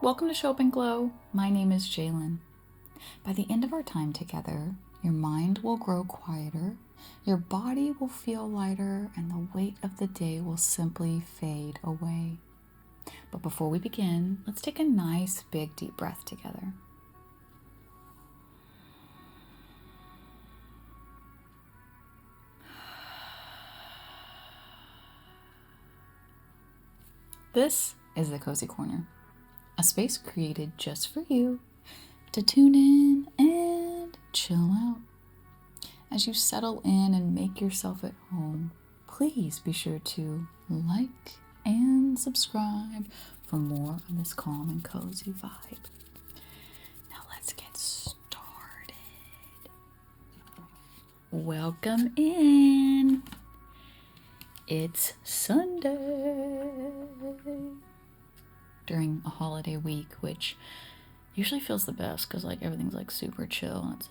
Welcome to Show Up and Glow. My name is Jalen. By the end of our time together, your mind will grow quieter, your body will feel lighter, and the weight of the day will simply fade away. But before we begin, let's take a nice big deep breath together. This is the Cozy Corner, a space created just for you to tune in and chill out. As you settle in and make yourself at home, please be sure to like and subscribe for more of this calm and cozy vibe. Now let's get started. Welcome in. It's Sunday during a holiday week, which usually feels the best because everything's super chill, and it's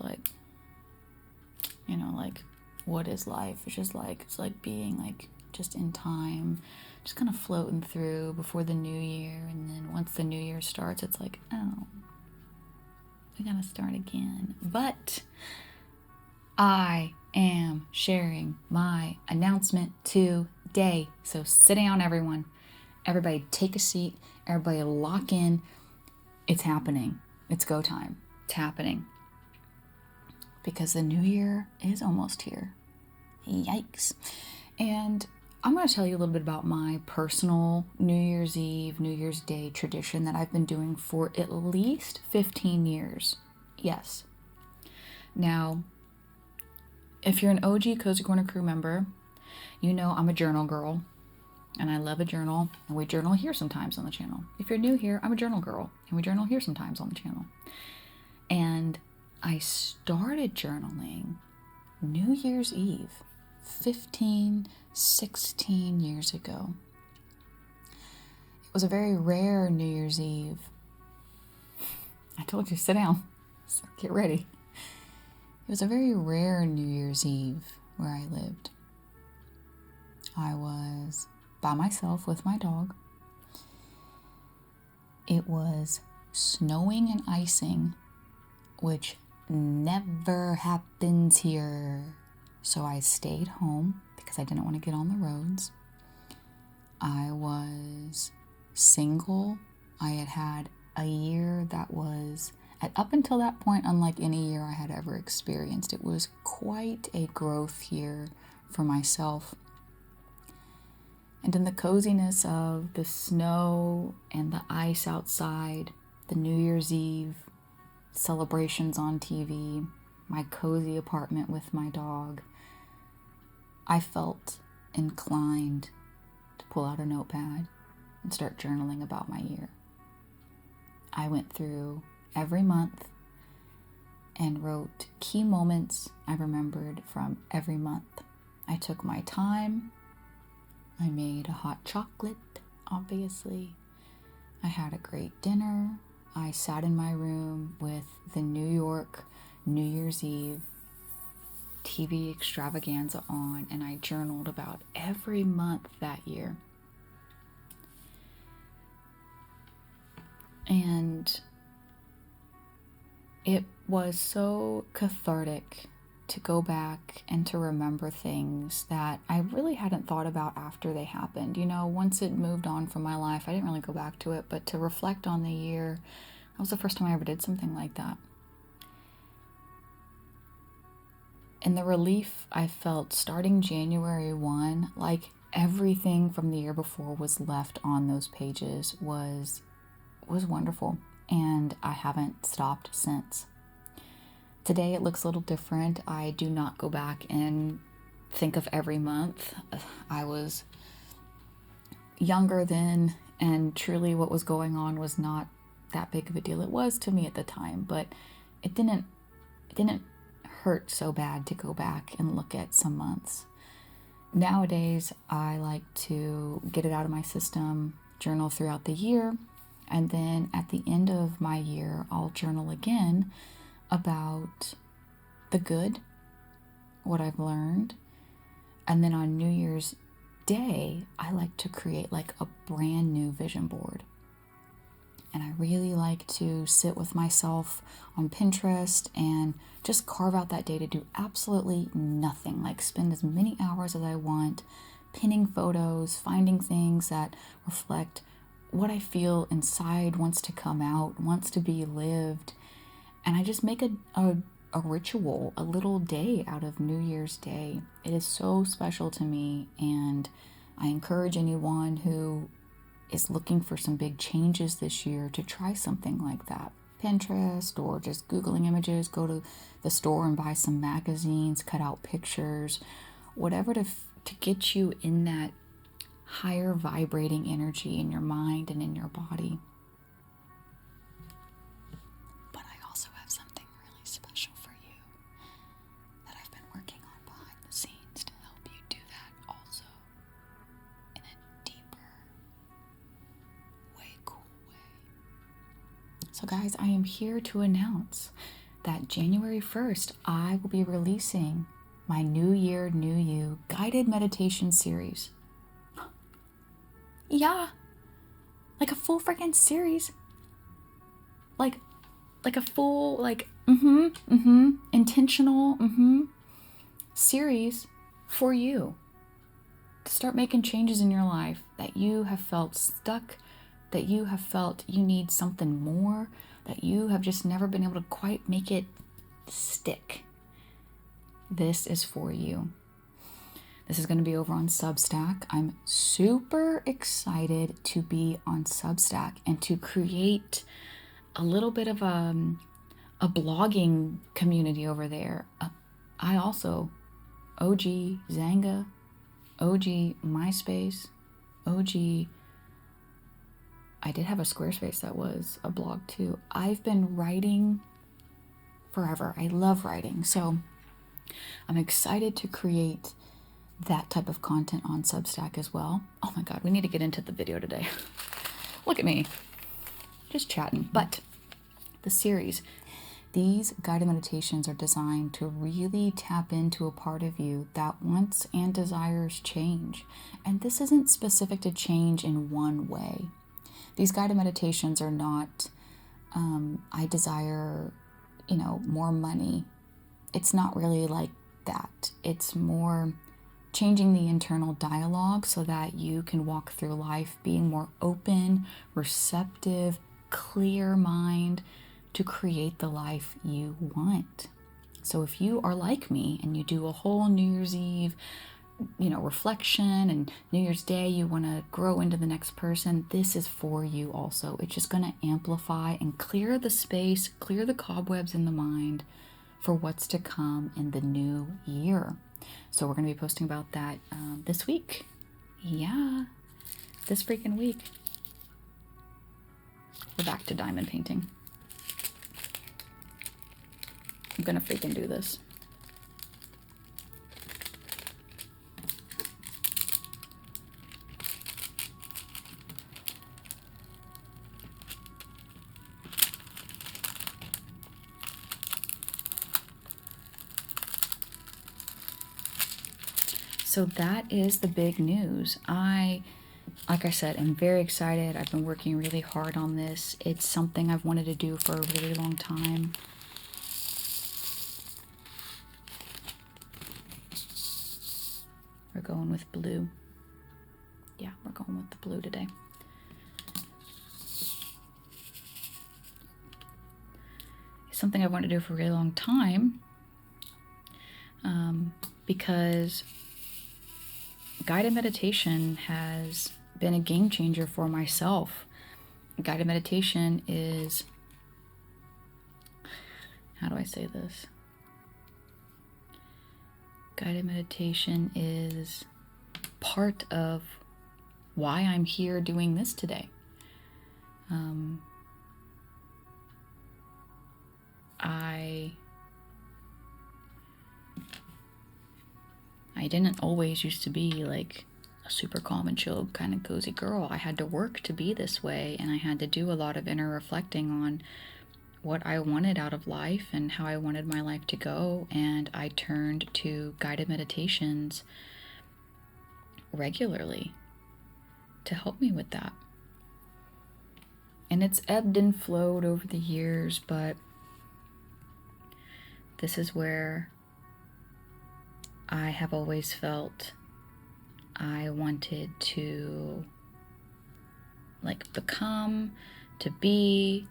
what is life? It's just it's being just in time, just kind of floating through before the new year, and then once the new year starts, it's oh, we gotta start again. But I am sharing my announcement today. So sit down, everyone. Everybody take a seat. Everybody lock in. It's happening. It's go time. It's happening. Because the new year is almost here. Yikes. And I'm going to tell you a little bit about my personal New Year's Eve, New Year's Day tradition that I've been doing for at least 15 years. Yes. Now, if you're an OG Cozy Corner crew member, you know I'm a journal girl, and I love a journal, and we journal here sometimes on the channel. If you're new here, I'm a journal girl, and we journal here sometimes on the channel. And I started journaling New Year's Eve 16 years ago. It was a very rare New Year's Eve. I told you, sit down, so get ready. It was a very rare New Year's Eve where I lived. I was by myself with my dog. It was snowing and icing, which never happens here. So I stayed home because I didn't want to get on the roads. I was single. I had a year that was, up until that point, unlike any year I had ever experienced. It was quite a growth year for myself. And in the coziness of the snow and the ice outside, the New Year's Eve celebrations on TV, my cozy apartment with my dog, I felt inclined to pull out a notepad and start journaling about my year. I went through every month and wrote key moments I remembered from every month. I took my time. I made a hot chocolate, obviously. I had a great dinner. I sat in my room with the New York New Year's Eve TV extravaganza on, and I journaled about every month that year. And it was so cathartic to go back and to remember things that I really hadn't thought about after they happened. Once it moved on from my life, I didn't really go back to it, but to reflect on the year, that was the first time I ever did something like that. And the relief I felt starting January 1, everything from the year before was left on those pages, was wonderful. And I haven't stopped since. Today it looks a little different. I do not go back and think of every month. I was younger then, and truly what was going on was not that big of a deal. It was to me at the time, but it didn't hurt so bad to go back and look at some months. Nowadays, I like to get it out of my system, journal throughout the year, and then at the end of my year, I'll journal again about the good, what I've learned. And then on New Year's Day, I like to create a brand new vision board. And I really like to sit with myself on Pinterest and just carve out that day to do absolutely nothing. Like spend as many hours as I want, pinning photos, finding things that reflect what I feel inside wants to come out, wants to be lived. And I just make a ritual, a little day out of New Year's Day. It is so special to me, and I encourage anyone who is looking for some big changes this year to try something like that. Pinterest or just Googling images, go to the store and buy some magazines, cut out pictures, whatever to get you in that higher vibrating energy in your mind and in your body. But I also have something really special for you that I've been working on behind the scenes to help you do that also in a deeper, way cool way. So guys, I am here to announce that January 1st, I will be releasing my New Year, New You guided meditation series. Yeah, like a full freaking series. Like a full, intentional, series for you to start making changes in your life that you have felt stuck, that you have felt you need something more, that you have just never been able to quite make it stick. This is for you. This is going to be over on Substack. I'm super excited to be on Substack and to create a little bit of a blogging community over there. I also, OG Zanga, OG MySpace, OG, I did have a Squarespace that was a blog too. I've been writing forever. I love writing. So I'm excited to create that type of content on Substack as well. Oh my God, we need to get into the video today. Look at me, just chatting. But the series, these guided meditations are designed to really tap into a part of you that wants and desires change. And this isn't specific to change in one way. These guided meditations are not, I desire, more money. It's not really like that. It's more changing the internal dialogue so that you can walk through life being more open, receptive, clear mind to create the life you want. So if you are like me and you do a whole New Year's Eve, reflection, and New Year's Day, you want to grow into the next person, this is for you also. It's just going to amplify and clear the space, clear the cobwebs in the mind for what's to come in the new year. So we're going to be posting about that this week. Yeah, this freaking week. We're back to diamond painting. I'm going to freaking do this. So that is the big news. Like I said, I'm very excited. I've been working really hard on this. It's something I've wanted to do for a really long time. We're going with blue. Yeah, we're going with the blue today. It's something I've wanted to do for a really long time because guided meditation has been a game changer for myself. Guided meditation is, how do I say this? Guided meditation is part of why I'm here doing this today. I didn't always used to be like a super calm and chill kind of cozy girl. I had to work to be this way, and I had to do a lot of inner reflecting on what I wanted out of life and how I wanted my life to go, and I turned to guided meditations regularly to help me with that. And it's ebbed and flowed over the years, but this is where I have always felt I wanted to become, to be,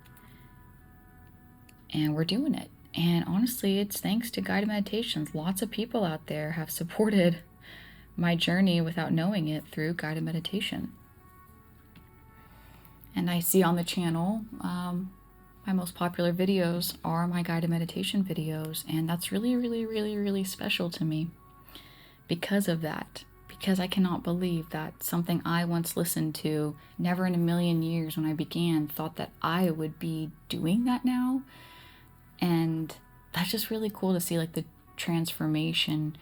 and we're doing it. And honestly, it's thanks to guided meditations. Lots of people out there have supported my journey without knowing it through guided meditation. And I see on the channel, my most popular videos are my guided meditation videos. And that's really, really, really, really special to me because of that. Because I cannot believe that something I once listened to, never in a million years when I began, thought that I would be doing that now. And that's just really cool to see, like, the transformation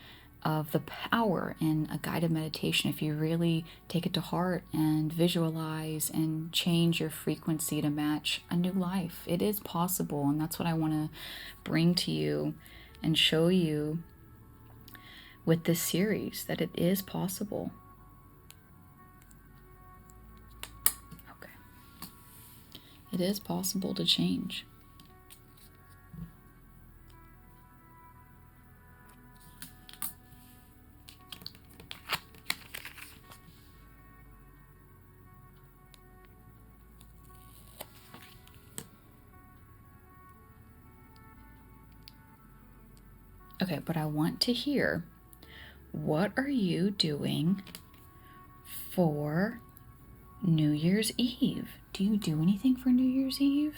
of the power in a guided meditation if you really take it to heart and visualize and change your frequency to match a new life. It is possible, and that's what I want to bring to you and show you with this series, that it is possible. Okay. It is possible to change. Okay, but I want to hear, what are you doing for New Year's Eve? Do you do anything for New Year's Eve?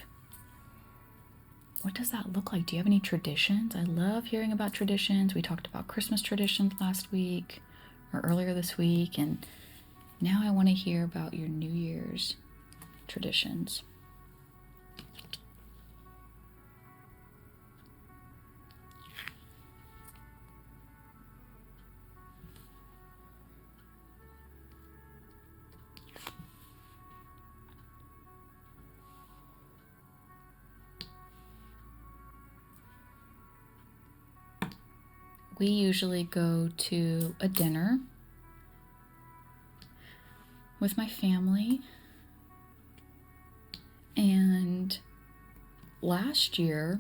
What does that look like? Do you have any traditions? I love hearing about traditions. We talked about Christmas traditions last week or earlier this week, and now I want to hear about your New Year's traditions. We usually go to a dinner with my family. And last year,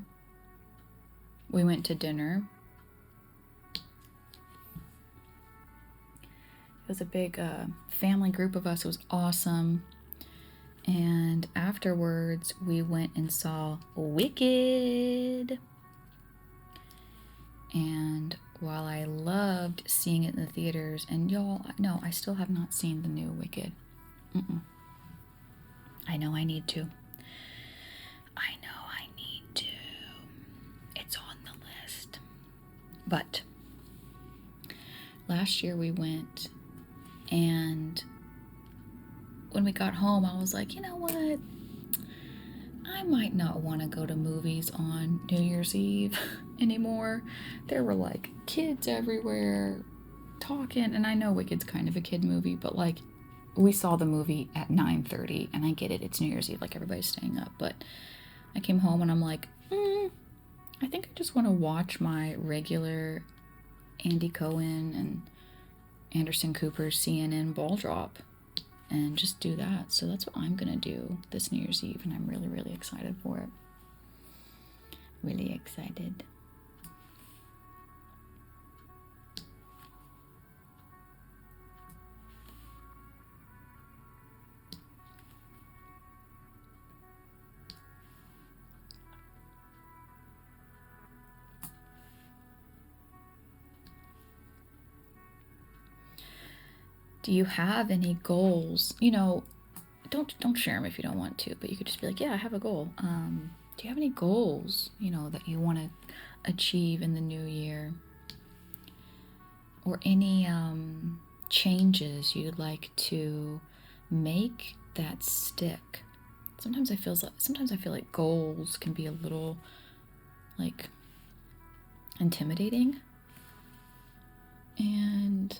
we went to dinner. It was a big family group of us. It was awesome. And afterwards, we went and saw Wicked. And while I loved seeing it in the theaters, and y'all, no, I still have not seen the new Wicked. I know I need to. It's on the list. But last year we went, and when we got home, I was like, you know what? I might not want to go to movies on New Year's Eve anymore. There were like kids everywhere talking, and I know Wicked's kind of a kid movie, but like, we saw the movie at 9:30, and I get it, it's New Year's Eve, like everybody's staying up, but I came home and I'm like, I think I just want to watch my regular Andy Cohen and Anderson Cooper's CNN ball drop and just do that. So that's what I'm gonna do this New Year's Eve, and I'm really, really excited for it. Really excited. Do you have any goals? You know, don't share them if you don't want to, but you could just be like, yeah, I have a goal. Do you have any goals, you know, that you want to achieve in the new year? Or any changes you'd like to make that stick? Sometimes I feel like goals can be a little like intimidating. And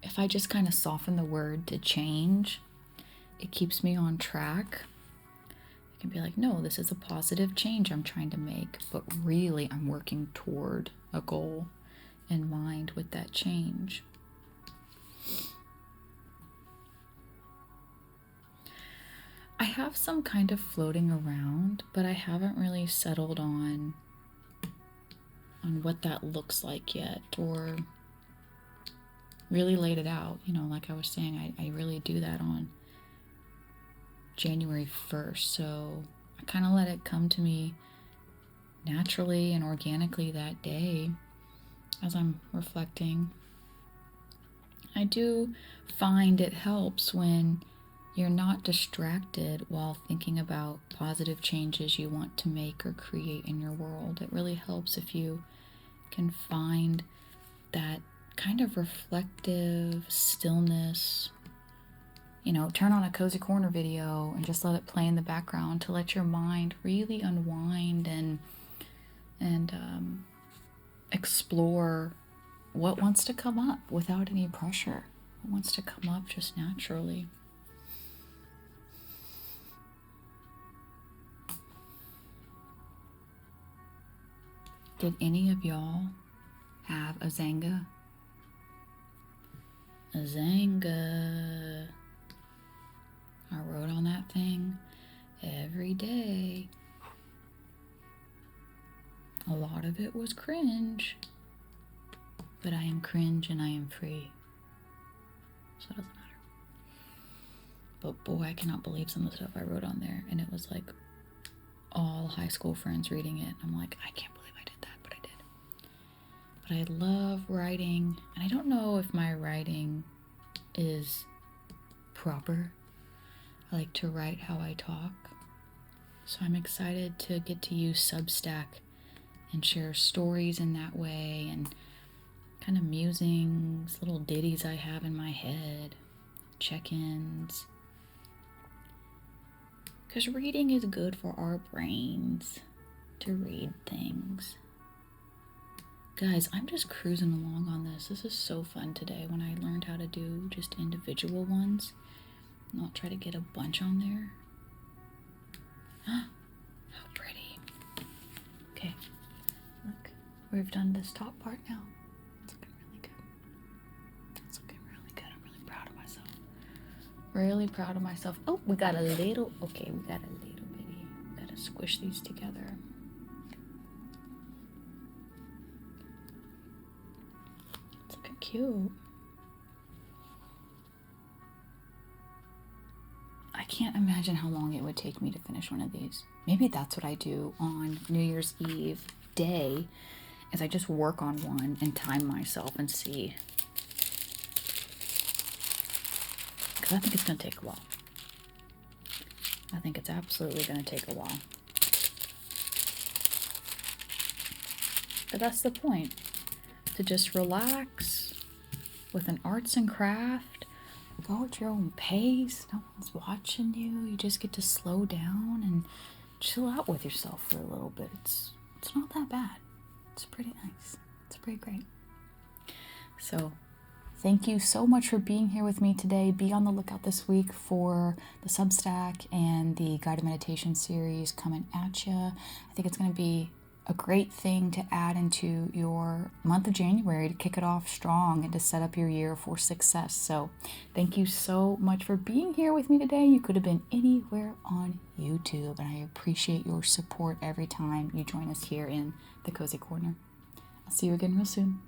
if I just kind of soften the word to change, it keeps me on track. I can be like, no, this is a positive change I'm trying to make, but really I'm working toward a goal in mind with that change. I have some kind of floating around, but I haven't really settled on what that looks like yet, or really laid it out. You know, like I was saying, I really do that on January 1st, so I kind of let it come to me naturally and organically that day as I'm reflecting. I do find it helps when you're not distracted while thinking about positive changes you want to make or create in your world. It really helps if you can find that kind of reflective stillness. You know, turn on a Cozy Corner video and just let it play in the background to let your mind really unwind and explore what wants to come up without any pressure. What wants to come up just naturally. Did any of y'all have a Zanga? A Zanga. I wrote on that thing every day. A lot of it was cringe, but I am cringe and I am free, so it doesn't matter. But boy, I cannot believe some of the stuff I wrote on there, and it was like all high school friends reading it. I'm like, I can't believe I did that, but I did. But I love writing, and I don't know if my writing is proper. I like to write how I talk, so I'm excited to get to use Substack and share stories in that way, and kind of musings, little ditties I have in my head, check-ins. Because reading is good for our brains, to read things. Guys, I'm just cruising along on this. This is so fun today when I learned how to do just individual ones, not try to get a bunch on there. How pretty. Okay. Look, we've done this top part now. It's looking really good. It's looking really good. I'm really proud of myself. Really proud of myself. Oh, we got a little bitty. Gotta squish these together. It's looking cute. I can't imagine how long it would take me to finish one of these. Maybe that's what I do on New Year's Eve day, is I just work on one and time myself and see. Because I think it's going to take a while. I think it's absolutely going to take a while. But that's the point. To just relax with an arts and craft. Go at your own pace. No one's watching you. You just get to slow down and chill out with yourself for a little bit. It's not that bad. It's pretty nice. It's pretty great. So thank you so much for being here with me today. Be on the lookout this week for the Substack and the guided meditation series coming at you. I think it's going to be a great thing to add into your month of January to kick it off strong and to set up your year for success. So thank you so much for being here with me today. You could have been anywhere on YouTube, and I appreciate your support every time you join us here in the Cozy Corner. I'll see you again real soon.